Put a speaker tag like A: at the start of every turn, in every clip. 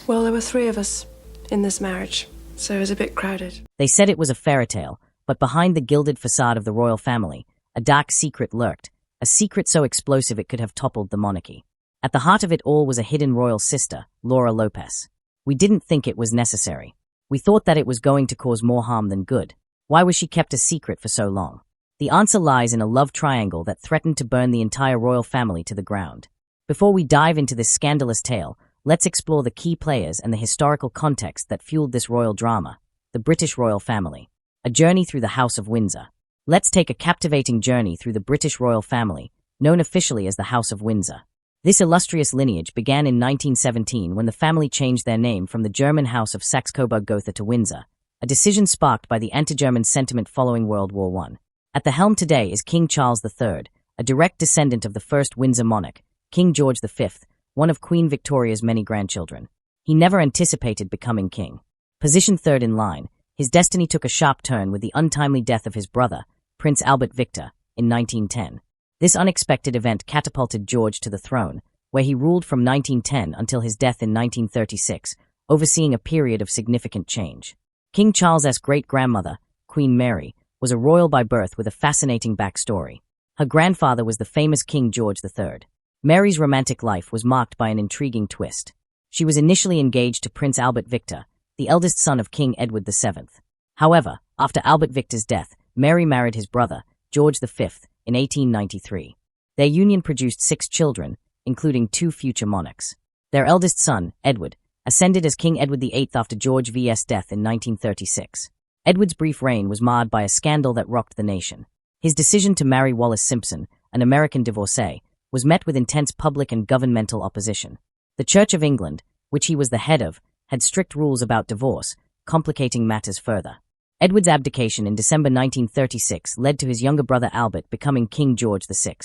A: Well, there were three of us in this marriage, so it was a bit crowded.
B: They said it was a fairy tale, but behind the gilded facade of the royal family, a dark secret lurked, a secret so explosive it could have toppled the monarchy. At the heart of it all was a hidden royal sister, Laura Lopes. We didn't think it was necessary. We thought that it was going to cause more harm than good. Why was she kept a secret for so long? The answer lies in a love triangle that threatened to burn the entire royal family to the ground. Before we dive into this scandalous tale, let's explore the key players and the historical context that fueled this royal drama, the British royal family. A journey through the House of Windsor. Let's take a captivating journey through the British royal family, known officially as the House of Windsor. This illustrious lineage began in 1917 when the family changed their name from the German House of Saxe-Coburg-Gotha to Windsor, a decision sparked by the anti-German sentiment following World War I. At the helm today is King Charles III, a direct descendant of the first Windsor monarch, King George V, one of Queen Victoria's many grandchildren. He never anticipated becoming king. Positioned third in line, his destiny took a sharp turn with the untimely death of his brother, Prince Albert Victor, in 1910. This unexpected event catapulted George to the throne, where he ruled from 1910 until his death in 1936, overseeing a period of significant change. King Charles's great-grandmother, Queen Mary, was a royal by birth with a fascinating backstory. Her grandfather was the famous King George III. Mary's romantic life was marked by an intriguing twist. She was initially engaged to Prince Albert Victor, the eldest son of King Edward VII. However, after Albert Victor's death, Mary married his brother, George V, in 1893. Their union produced 6 children, including 2 future monarchs. Their eldest son, Edward, ascended as King Edward VIII after George V's death in 1936. Edward's brief reign was marred by a scandal that rocked the nation. His decision to marry Wallis Simpson, an American divorcee, was met with intense public and governmental opposition. The Church of England, which he was the head of, had strict rules about divorce, complicating matters further. Edward's abdication in December 1936 led to his younger brother Albert becoming King George VI.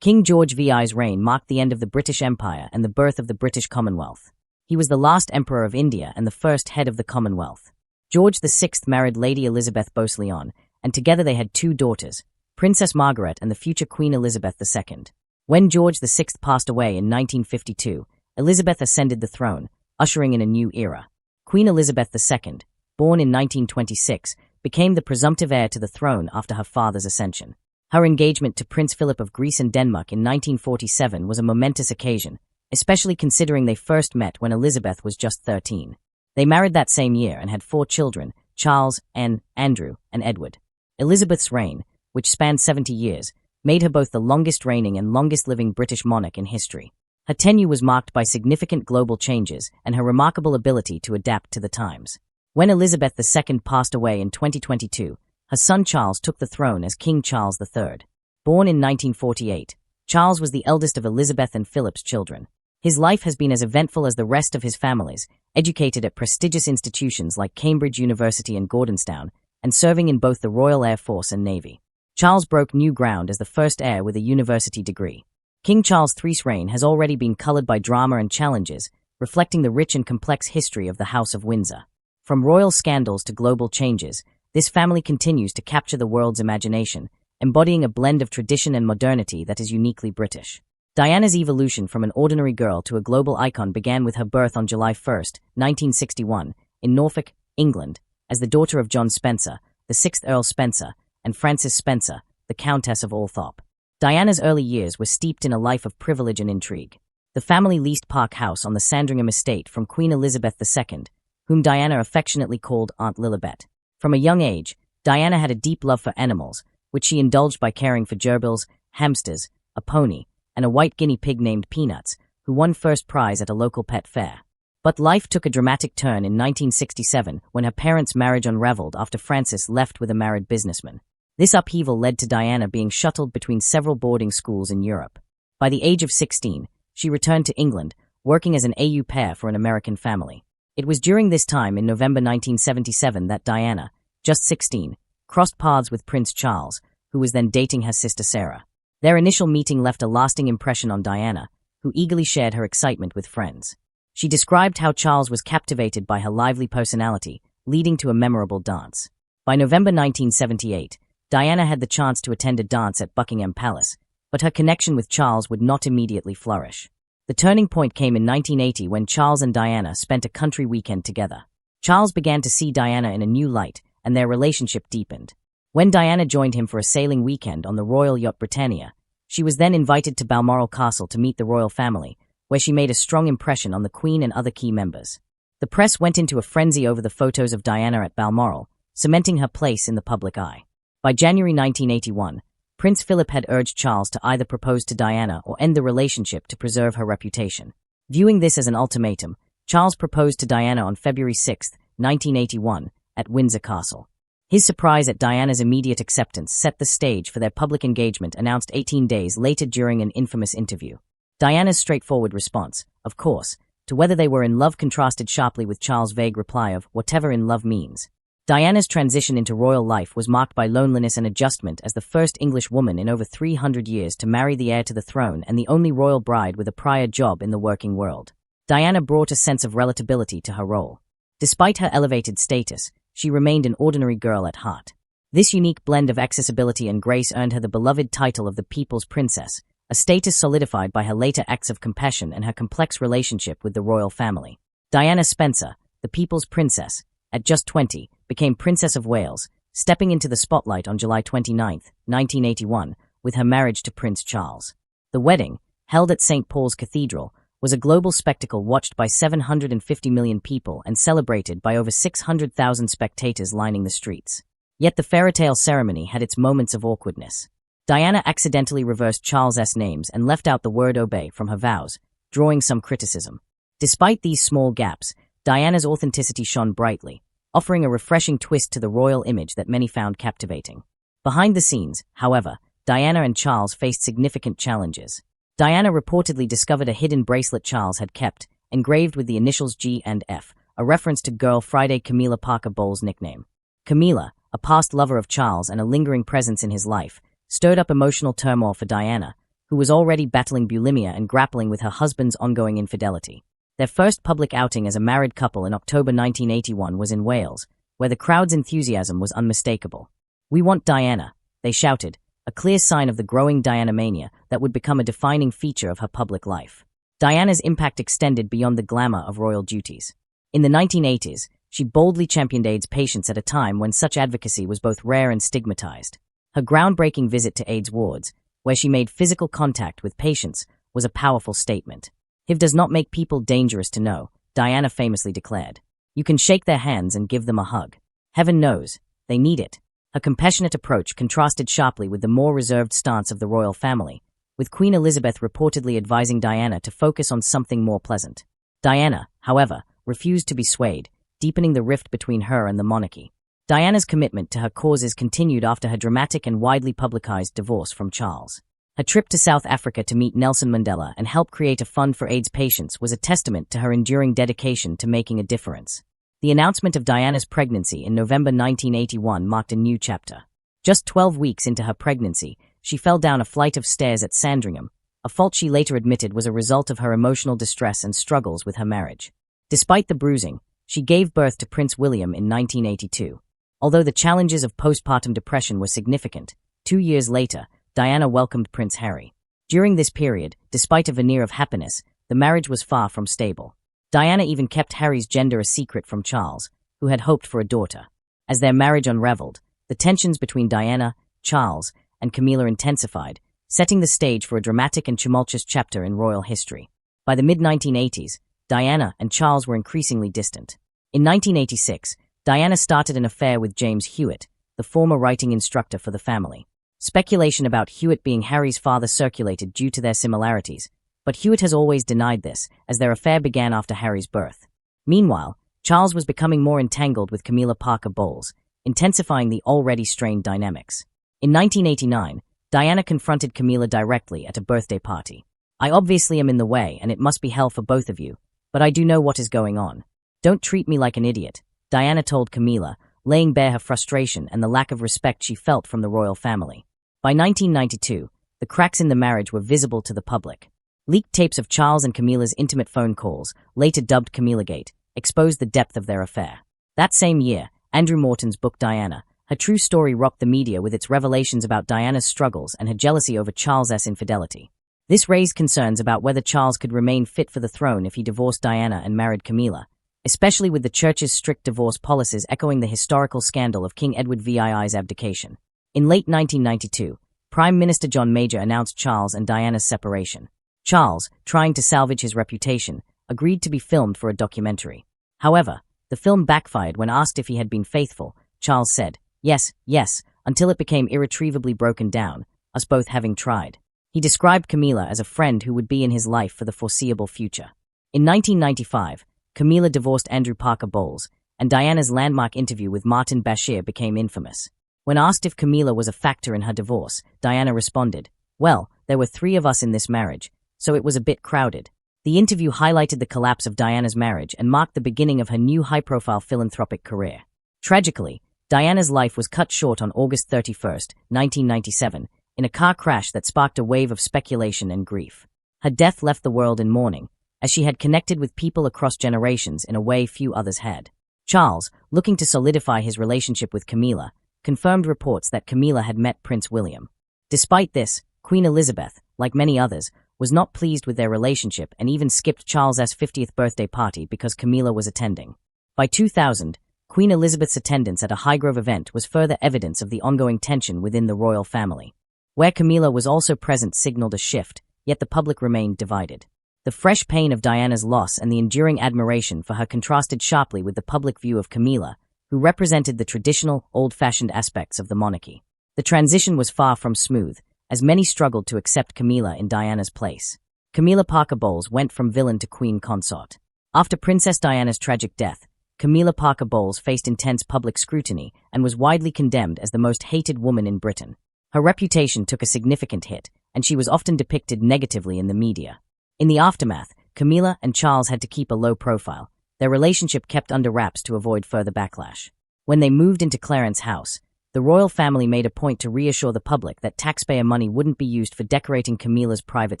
B: King George VI's reign marked the end of the British Empire and the birth of the British Commonwealth. He was the last emperor of India and the first head of the Commonwealth. George VI married Lady Elizabeth Beausoleil, and together they had 2 daughters, Princess Margaret and the future Queen Elizabeth II. When George VI passed away in 1952, Elizabeth ascended the throne, ushering in a new era. Queen Elizabeth II, born in 1926, became the presumptive heir to the throne after her father's ascension. Her engagement to Prince Philip of Greece and Denmark in 1947 was a momentous occasion, especially considering they first met when Elizabeth was just 13. They married that same year and had 4 children, Charles, Andrew, and Edward. Elizabeth's reign, which spanned 70 years, made her both the longest-reigning and longest-living British monarch in history. Her tenure was marked by significant global changes and her remarkable ability to adapt to the times. When Elizabeth II passed away in 2022, her son Charles took the throne as King Charles III. Born in 1948, Charles was the eldest of Elizabeth and Philip's children. His life has been as eventful as the rest of his families, educated at prestigious institutions like Cambridge University and Gordonstown, and serving in both the Royal Air Force and Navy. Charles broke new ground as the first heir with a university degree. King Charles III's reign has already been colored by drama and challenges, reflecting the rich and complex history of the House of Windsor. From royal scandals to global changes, this family continues to capture the world's imagination, embodying a blend of tradition and modernity that is uniquely British. Diana's evolution from an ordinary girl to a global icon began with her birth on July 1, 1961, in Norfolk, England, as the daughter of John Spencer, the 6th Earl Spencer, and Frances Spencer, the Countess of Althorp. Diana's early years were steeped in a life of privilege and intrigue. The family leased Park House on the Sandringham estate from Queen Elizabeth II, whom Diana affectionately called Aunt Lilibet. From a young age, Diana had a deep love for animals, which she indulged by caring for gerbils, hamsters, a pony, and a white guinea pig named Peanuts, who won first prize at a local pet fair. But life took a dramatic turn in 1967 when her parents' marriage unraveled after Frances left with a married businessman. This upheaval led to Diana being shuttled between several boarding schools in Europe. By the age of 16, she returned to England, working as an au pair for an American family. It was during this time in November 1977 that Diana, just 16, crossed paths with Prince Charles, who was then dating her sister Sarah. Their initial meeting left a lasting impression on Diana, who eagerly shared her excitement with friends. She described how Charles was captivated by her lively personality, leading to a memorable dance. By November 1978, Diana had the chance to attend a dance at Buckingham Palace, but her connection with Charles would not immediately flourish. The turning point came in 1980 when Charles and Diana spent a country weekend together. Charles began to see Diana in a new light, and their relationship deepened. When Diana joined him for a sailing weekend on the royal yacht Britannia, she was then invited to Balmoral Castle to meet the royal family, where she made a strong impression on the Queen and other key members. The press went into a frenzy over the photos of Diana at Balmoral, cementing her place in the public eye. By January 1981, Prince Philip had urged Charles to either propose to Diana or end the relationship to preserve her reputation. Viewing this as an ultimatum, Charles proposed to Diana on February 6, 1981, at Windsor Castle. His surprise at Diana's immediate acceptance set the stage for their public engagement announced 18 days later during an infamous interview. Diana's straightforward response, of course, to whether they were in love contrasted sharply with Charles' vague reply of whatever in love means. Diana's transition into royal life was marked by loneliness and adjustment as the first English woman in over 300 years to marry the heir to the throne and the only royal bride with a prior job in the working world. Diana brought a sense of relatability to her role. Despite her elevated status, she remained an ordinary girl at heart. This unique blend of accessibility and grace earned her the beloved title of the People's Princess, a status solidified by her later acts of compassion and her complex relationship with the royal family. Diana Spencer, the People's Princess, at just 20, became Princess of Wales, stepping into the spotlight on July 29, 1981, with her marriage to Prince Charles. The wedding, held at St. Paul's Cathedral, was a global spectacle watched by 750 million people and celebrated by over 600,000 spectators lining the streets. Yet the fairytale ceremony had its moments of awkwardness. Diana accidentally reversed Charles's names and left out the word obey from her vows, drawing some criticism. Despite these small gaps, Diana's authenticity shone brightly, offering a refreshing twist to the royal image that many found captivating. Behind the scenes, however, Diana and Charles faced significant challenges. Diana reportedly discovered a hidden bracelet Charles had kept, engraved with the initials G and F, a reference to Girl Friday Camilla Parker Bowles' nickname. Camilla, a past lover of Charles and a lingering presence in his life, stirred up emotional turmoil for Diana, who was already battling bulimia and grappling with her husband's ongoing infidelity. Their first public outing as a married couple in October 1981 was in Wales, where the crowd's enthusiasm was unmistakable. "We want Diana," they shouted, a clear sign of the growing Diana mania that would become a defining feature of her public life. Diana's impact extended beyond the glamour of royal duties. In the 1980s, she boldly championed AIDS patients at a time when such advocacy was both rare and stigmatized. Her groundbreaking visit to AIDS wards, where she made physical contact with patients, was a powerful statement. "HIV does not make people dangerous to know," Diana famously declared. "You can shake their hands and give them a hug. Heaven knows, they need it." Her compassionate approach contrasted sharply with the more reserved stance of the royal family, with Queen Elizabeth reportedly advising Diana to focus on something more pleasant. Diana, however, refused to be swayed, deepening the rift between her and the monarchy. Diana's commitment to her causes continued after her dramatic and widely publicized divorce from Charles. Her trip to South Africa to meet Nelson Mandela and help create a fund for AIDS patients was a testament to her enduring dedication to making a difference. The announcement of Diana's pregnancy in November 1981 marked a new chapter. Just 12 weeks into her pregnancy, she fell down a flight of stairs at Sandringham, a fault she later admitted was a result of her emotional distress and struggles with her marriage. Despite the bruising, she gave birth to Prince William in 1982. Although the challenges of postpartum depression were significant, 2 years later, Diana welcomed Prince Harry. During this period, despite a veneer of happiness, the marriage was far from stable. Diana even kept Harry's gender a secret from Charles, who had hoped for a daughter. As their marriage unraveled, the tensions between Diana, Charles, and Camilla intensified, setting the stage for a dramatic and tumultuous chapter in royal history. By the mid-1980s, Diana and Charles were increasingly distant. In 1986, Diana started an affair with James Hewitt, the former writing instructor for the family. Speculation about Hewitt being Harry's father circulated due to their similarities, but Hewitt has always denied this, as their affair began after Harry's birth. Meanwhile, Charles was becoming more entangled with Camilla Parker Bowles, intensifying the already strained dynamics. In 1989, Diana confronted Camilla directly at a birthday party. "I obviously am in the way, and it must be hell for both of you, but I do know what is going on. Don't treat me like an idiot," Diana told Camilla, laying bare her frustration and the lack of respect she felt from the royal family. By 1992, the cracks in the marriage were visible to the public. Leaked tapes of Charles and Camilla's intimate phone calls, later dubbed Camillagate, exposed the depth of their affair. That same year, Andrew Morton's book Diana, her true story rocked the media with its revelations about Diana's struggles and her jealousy over Charles's infidelity. This raised concerns about whether Charles could remain fit for the throne if he divorced Diana and married Camilla, especially with the church's strict divorce policies echoing the historical scandal of King Edward VII's abdication. In late 1992, Prime Minister John Major announced Charles and Diana's separation. Charles, trying to salvage his reputation, agreed to be filmed for a documentary. However, the film backfired when asked if he had been faithful. Charles said, "Yes, yes," until it became irretrievably broken down, us both having tried. He described Camilla as a friend who would be in his life for the foreseeable future. In 1995, Camilla divorced Andrew Parker Bowles, and Diana's landmark interview with Martin Bashir became infamous. When asked if Camilla was a factor in her divorce, Diana responded, "Well, there were 3 of us in this marriage, so it was a bit crowded." The interview highlighted the collapse of Diana's marriage and marked the beginning of her new high-profile philanthropic career. Tragically, Diana's life was cut short on August 31, 1997, in a car crash that sparked a wave of speculation and grief. Her death left the world in mourning, as she had connected with people across generations in a way few others had. Charles, looking to solidify his relationship with Camilla, confirmed reports that Camilla had met Prince William. Despite this, Queen Elizabeth, like many others, was not pleased with their relationship and even skipped Charles's 50th birthday party because Camilla was attending. By 2000, Queen Elizabeth's attendance at a Highgrove event was further evidence of the ongoing tension within the royal family. Where Camilla was also present signaled a shift, yet the public remained divided. The fresh pain of Diana's loss and the enduring admiration for her contrasted sharply with the public view of Camilla, who represented the traditional, old-fashioned aspects of the monarchy. The transition was far from smooth, as many struggled to accept Camilla in Diana's place. Camilla Parker Bowles went from villain to queen consort. After Princess Diana's tragic death, Camilla Parker Bowles faced intense public scrutiny and was widely condemned as the most hated woman in Britain. Her reputation took a significant hit, and she was often depicted negatively in the media. In the aftermath, Camilla and Charles had to keep a low profile, their relationship kept under wraps to avoid further backlash. When they moved into Clarence House, the royal family made a point to reassure the public that taxpayer money wouldn't be used for decorating Camilla's private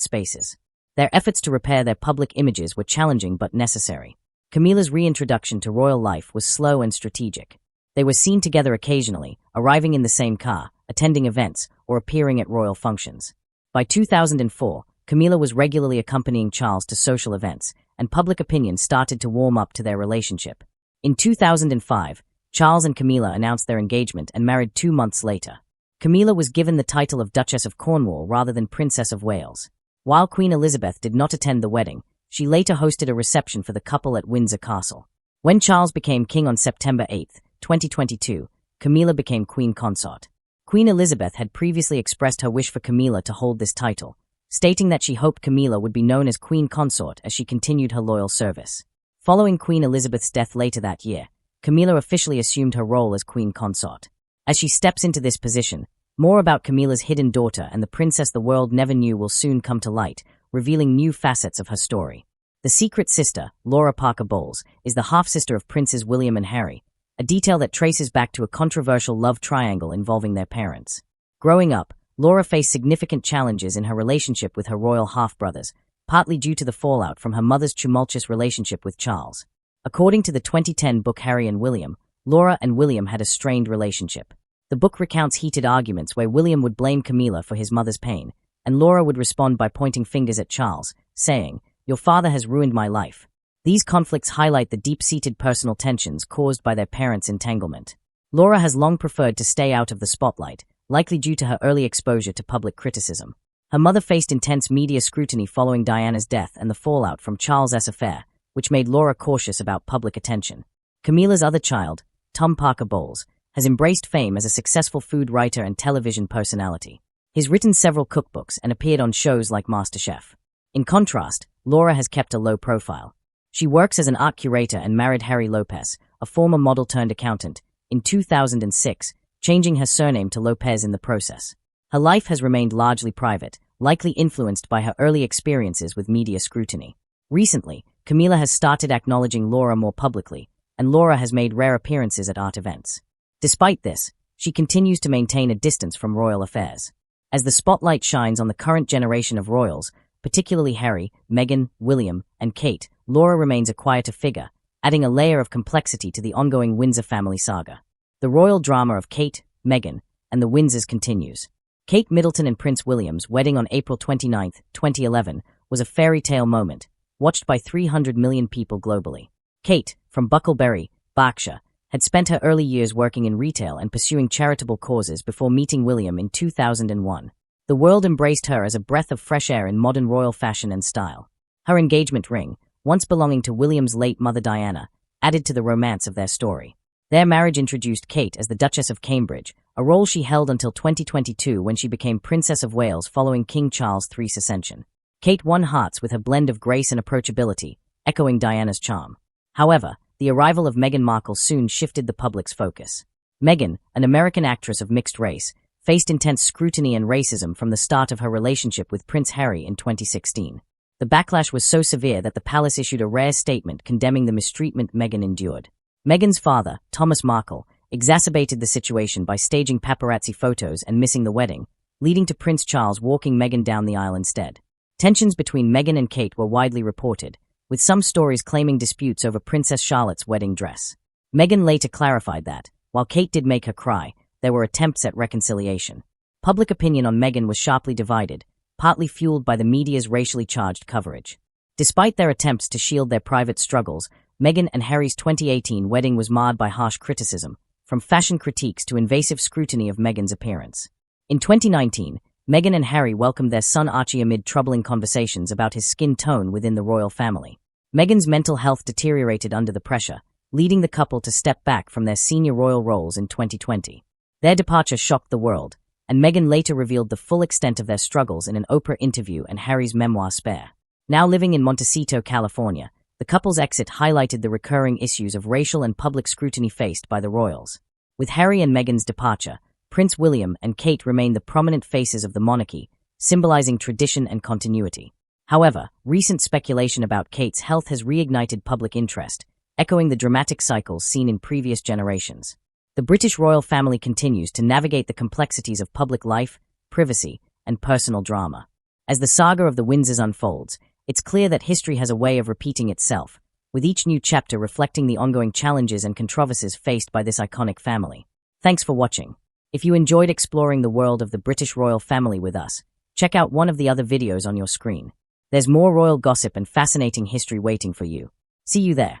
B: spaces. Their efforts to repair their public images were challenging but necessary. Camilla's reintroduction to royal life was slow and strategic. They were seen together occasionally, arriving in the same car, attending events, or appearing at royal functions. By 2004, Camilla was regularly accompanying Charles to social events, and public opinion started to warm up to their relationship. In 2005, Charles and Camilla announced their engagement and married 2 months later. Camilla was given the title of Duchess of Cornwall rather than Princess of Wales. While Queen Elizabeth did not attend the wedding, she later hosted a reception for the couple at Windsor Castle. When Charles became king on September 8, 2022, Camilla became queen consort. Queen Elizabeth had previously expressed her wish for Camilla to hold this title, stating that she hoped Camilla would be known as queen consort as she continued her loyal service. Following Queen Elizabeth's death later that year, Camilla officially assumed her role as queen consort. As she steps into this position, more about Camilla's hidden daughter and the princess the world never knew will soon come to light, revealing new facets of her story. The secret sister, Laura Parker Bowles, is the half-sister of Princes William and Harry, a detail that traces back to a controversial love triangle involving their parents. Growing up, Laura faced significant challenges in her relationship with her royal half-brothers, partly due to the fallout from her mother's tumultuous relationship with Charles. According to the 2010 book Harry and William, Laura and William had a strained relationship. The book recounts heated arguments where William would blame Camilla for his mother's pain, and Laura would respond by pointing fingers at Charles, saying, "Your father has ruined my life." These conflicts highlight the deep-seated personal tensions caused by their parents' entanglement. Laura has long preferred to stay out of the spotlight, likely due to her early exposure to public criticism. Her mother faced intense media scrutiny following Diana's death and the fallout from Charles's affair, which made Laura cautious about public attention. Camilla's other child, Tom Parker Bowles, has embraced fame as a successful food writer and television personality. He's written several cookbooks and appeared on shows like MasterChef. In contrast, Laura has kept a low profile. She works as an art curator and married Harry Lopes, a former model-turned-accountant, in 2006, changing her surname to Lopes in the process. Her life has remained largely private, likely influenced by her early experiences with media scrutiny. Recently, Camilla has started acknowledging Laura more publicly, and Laura has made rare appearances at art events. Despite this, she continues to maintain a distance from royal affairs. As the spotlight shines on the current generation of royals, particularly Harry, Meghan, William, and Kate, Laura remains a quieter figure, adding a layer of complexity to the ongoing Windsor family saga. The royal drama of Kate, Meghan, and the Windsors continues. Kate Middleton and Prince William's wedding on April 29, 2011, was a fairy tale moment, watched by 300 million people globally. Kate, from Bucklebury, Berkshire, had spent her early years working in retail and pursuing charitable causes before meeting William in 2001. The world embraced her as a breath of fresh air in modern royal fashion and style. Her engagement ring, once belonging to William's late mother Diana, added to the romance of their story. Their marriage introduced Kate as the Duchess of Cambridge, a role she held until 2022 when she became Princess of Wales following King Charles III's ascension. Kate won hearts with her blend of grace and approachability, echoing Diana's charm. However, the arrival of Meghan Markle soon shifted the public's focus. Meghan, an American actress of mixed race, faced intense scrutiny and racism from the start of her relationship with Prince Harry in 2016. The backlash was so severe that the palace issued a rare statement condemning the mistreatment Meghan endured. Meghan's father, Thomas Markle, exacerbated the situation by staging paparazzi photos and missing the wedding, leading to Prince Charles walking Meghan down the aisle instead. Tensions between Meghan and Kate were widely reported, with some stories claiming disputes over Princess Charlotte's wedding dress. Meghan later clarified that, while Kate did make her cry, there were attempts at reconciliation. Public opinion on Meghan was sharply divided, partly fueled by the media's racially charged coverage. Despite their attempts to shield their private struggles, Meghan and Harry's 2018 wedding was marred by harsh criticism, from fashion critiques to invasive scrutiny of Meghan's appearance. In 2019, Meghan and Harry welcomed their son Archie amid troubling conversations about his skin tone within the royal family. Meghan's mental health deteriorated under the pressure, leading the couple to step back from their senior royal roles in 2020. Their departure shocked the world, and Meghan later revealed the full extent of their struggles in an Oprah interview and Harry's memoir Spare. Now living in Montecito, California, the couple's exit highlighted the recurring issues of racial and public scrutiny faced by the royals. With Harry and Meghan's departure, Prince William and Kate remain the prominent faces of the monarchy, symbolizing tradition and continuity. However, recent speculation about Kate's health has reignited public interest, echoing the dramatic cycles seen in previous generations. The British royal family continues to navigate the complexities of public life, privacy, and personal drama. As the saga of the Windsors unfolds, it's clear that history has a way of repeating itself, with each new chapter reflecting the ongoing challenges and controversies faced by this iconic family. Thanks for watching. If you enjoyed exploring the world of the British royal family with us, check out one of the other videos on your screen. There's more royal gossip and fascinating history waiting for you. See you there.